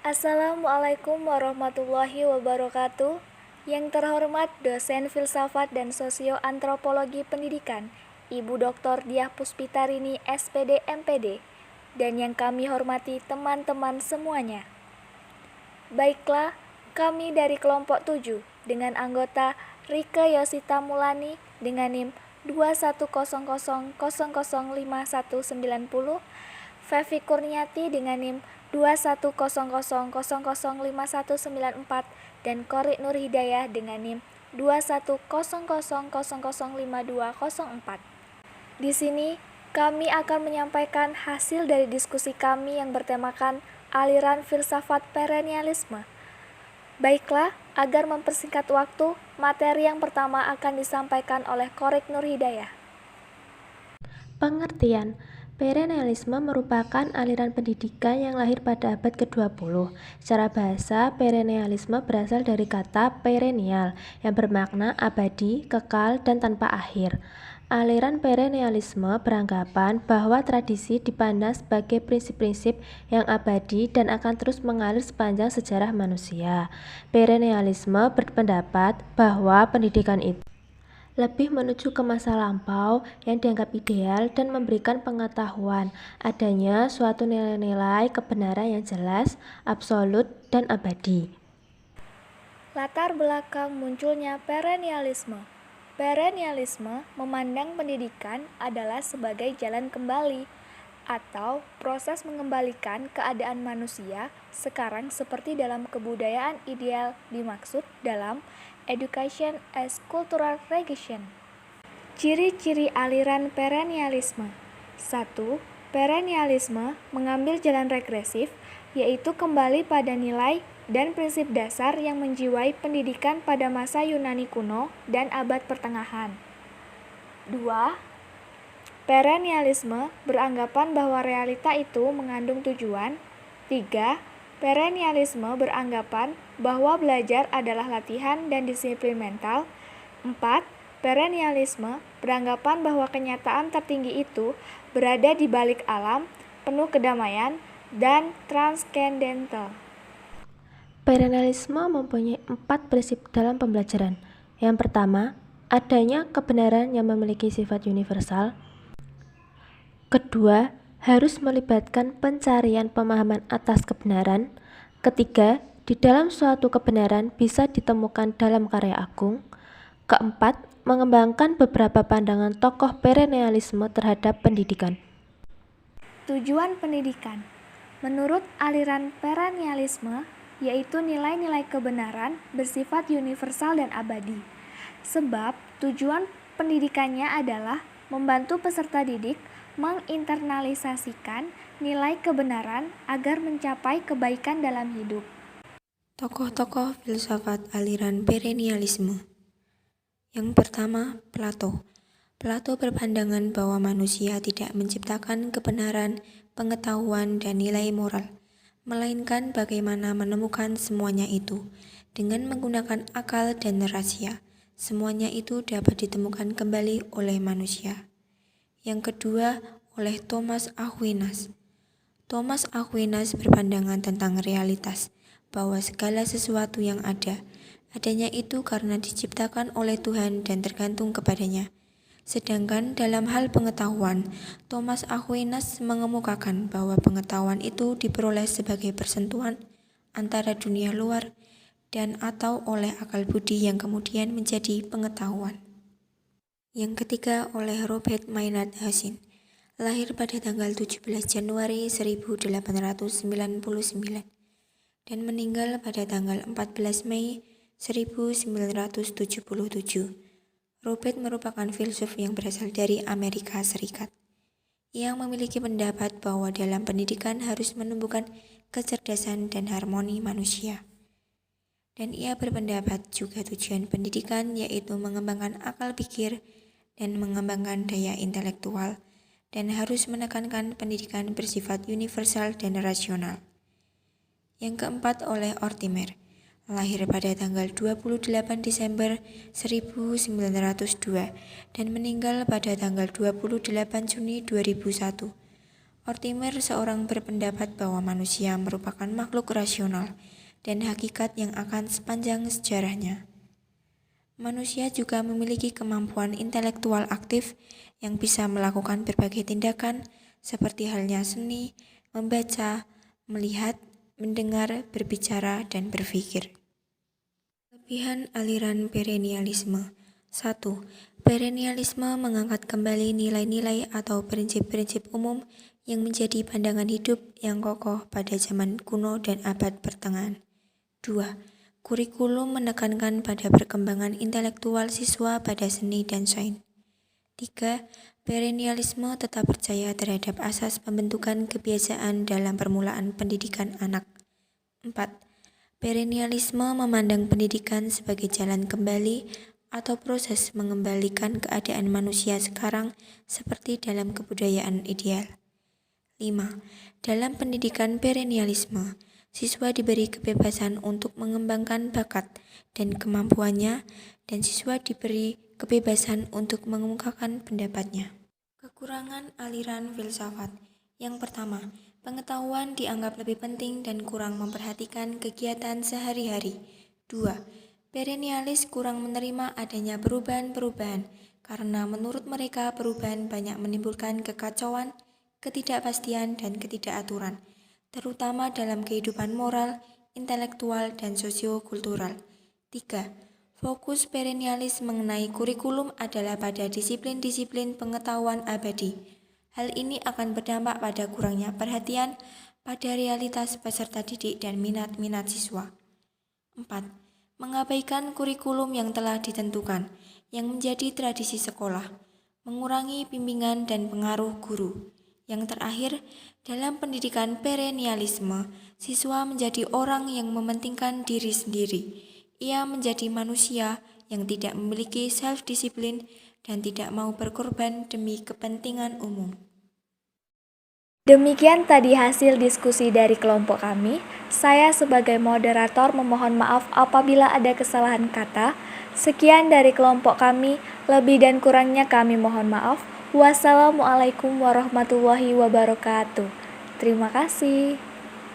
Assalamualaikum warahmatullahi wabarakatuh. Yang terhormat dosen filsafat dan sosioantropologi pendidikan, Ibu Dr. Diah Puspitarini SPD MPD, dan yang kami hormati teman-teman semuanya. Baiklah, kami dari kelompok 7 dengan anggota Rike Yosita Mulani dengan NIM 21000005190, Fevi Kurniati dengan NIM 21000005194 dan Korik Nur Hidayah dengan NIM 21000005204. Di sini kami akan menyampaikan hasil dari diskusi kami yang bertemakan aliran filsafat perennialisme. Baiklah, agar mempersingkat waktu, materi yang pertama akan disampaikan oleh Korik Nur Hidayah. Pengertian. Perennialisme merupakan aliran pendidikan yang lahir pada abad ke-20. Secara bahasa, perennialisme berasal dari kata perennial yang bermakna abadi, kekal, dan tanpa akhir. Aliran perennialisme beranggapan bahwa tradisi dipandang sebagai prinsip-prinsip yang abadi dan akan terus mengalir sepanjang sejarah manusia. Perennialisme berpendapat bahwa pendidikan itu lebih menuju ke masa lampau yang dianggap ideal dan memberikan pengetahuan adanya suatu nilai-nilai kebenaran yang jelas, absolut, dan abadi. Latar belakang munculnya perennialisme. Perennialisme memandang pendidikan adalah sebagai jalan kembali atau proses mengembalikan keadaan manusia sekarang seperti dalam kebudayaan ideal dimaksud dalam Education as Cultural Regression. Ciri-ciri aliran perennialisme. 1. Perennialisme mengambil jalan regresif, yaitu kembali pada nilai dan prinsip dasar yang menjiwai pendidikan pada masa Yunani kuno dan abad pertengahan. 2. Perennialisme beranggapan bahwa realita itu mengandung tujuan. 3. Perennialisme beranggapan bahwa belajar adalah latihan dan disiplin mental. 4. Perennialisme beranggapan bahwa kenyataan tertinggi itu berada di balik alam, penuh kedamaian, dan transcendental. Perennialisme mempunyai 4 prinsip dalam pembelajaran. Yang pertama, adanya kebenaran yang memiliki sifat universal. Kedua, harus melibatkan pencarian pemahaman atas kebenaran. Ketiga, di dalam suatu kebenaran bisa ditemukan dalam karya agung. Keempat, mengembangkan beberapa pandangan tokoh perennialisme terhadap pendidikan. Tujuan pendidikan. Menurut aliran perennialisme, yaitu nilai-nilai kebenaran bersifat universal dan abadi. Sebab tujuan pendidikannya adalah membantu peserta didik menginternalisasikan nilai kebenaran agar mencapai kebaikan dalam hidup. Tokoh-tokoh filsafat aliran perennialisme. Yang pertama, Plato. Plato berpandangan bahwa manusia tidak menciptakan kebenaran, pengetahuan, dan nilai moral, melainkan bagaimana menemukan semuanya itu. Dengan menggunakan akal dan rahasia, semuanya itu dapat ditemukan kembali oleh manusia. Yang kedua, oleh Thomas Aquinas. Thomas Aquinas berpandangan tentang realitas, bahwa segala sesuatu yang adanya itu karena diciptakan oleh Tuhan dan tergantung kepadanya. Sedangkan dalam hal pengetahuan, Thomas Aquinas mengemukakan bahwa pengetahuan itu diperoleh sebagai persentuhan antara dunia luar dan atau oleh akal budi yang kemudian menjadi pengetahuan. Yang ketiga, oleh Robert Maynard Hasin. Lahir pada tanggal 17 Januari 1899 dan meninggal pada tanggal 14 Mei 1977. Robert merupakan filsuf yang berasal dari Amerika Serikat, yang memiliki pendapat bahwa dalam pendidikan harus menumbuhkan kecerdasan dan harmoni manusia. Dan ia berpendapat juga tujuan pendidikan yaitu mengembangkan akal pikir dan mengembangkan daya intelektual, dan harus menekankan pendidikan bersifat universal dan rasional. Yang keempat, oleh Ortimer. Lahir pada tanggal 28 Desember 1902 dan meninggal pada tanggal 28 Juni 2001. Mortimer seorang berpendapat bahwa manusia merupakan makhluk rasional dan hakikat yang akan sepanjang sejarahnya. Manusia juga memiliki kemampuan intelektual aktif yang bisa melakukan berbagai tindakan seperti halnya seni, membaca, melihat, mendengar, berbicara, dan berpikir. Kelebihan aliran perennialisme. 1. Perennialisme mengangkat kembali nilai-nilai atau prinsip-prinsip umum yang menjadi pandangan hidup yang kokoh pada zaman kuno dan abad pertengahan. 2. Kurikulum menekankan pada perkembangan intelektual siswa pada seni dan sains. 3. Perennialisme tetap percaya terhadap asas pembentukan kebiasaan dalam permulaan pendidikan anak. 4. Perennialisme memandang pendidikan sebagai jalan kembali atau proses mengembalikan keadaan manusia sekarang seperti dalam kebudayaan ideal. 5. Dalam pendidikan perennialisme, siswa diberi kebebasan untuk mengembangkan bakat dan kemampuannya, dan siswa diberi kebebasan untuk mengemukakan pendapatnya. Kekurangan aliran filsafat. Yang pertama, pengetahuan dianggap lebih penting dan kurang memperhatikan kegiatan sehari-hari. 2. Perennialis kurang menerima adanya perubahan-perubahan karena menurut mereka perubahan banyak menimbulkan kekacauan, ketidakpastian, dan ketidakaturan, terutama dalam kehidupan moral, intelektual, dan sosio-kultural. 3. Fokus perennialis mengenai kurikulum adalah pada disiplin-disiplin pengetahuan abadi. Hal ini akan berdampak pada kurangnya perhatian pada realitas peserta didik dan minat-minat siswa. 4. Mengabaikan kurikulum yang telah ditentukan, yang menjadi tradisi sekolah, mengurangi bimbingan dan pengaruh guru. Yang terakhir, dalam pendidikan perennialisme, siswa menjadi orang yang mementingkan diri sendiri. Ia menjadi manusia yang tidak memiliki self-disiplin dan tidak mau berkorban demi kepentingan umum. Demikian tadi hasil diskusi dari kelompok kami. Saya sebagai moderator memohon maaf apabila ada kesalahan kata. Sekian dari kelompok kami, lebih dan kurangnya kami mohon maaf. Wassalamualaikum warahmatullahi wabarakatuh. Terima kasih.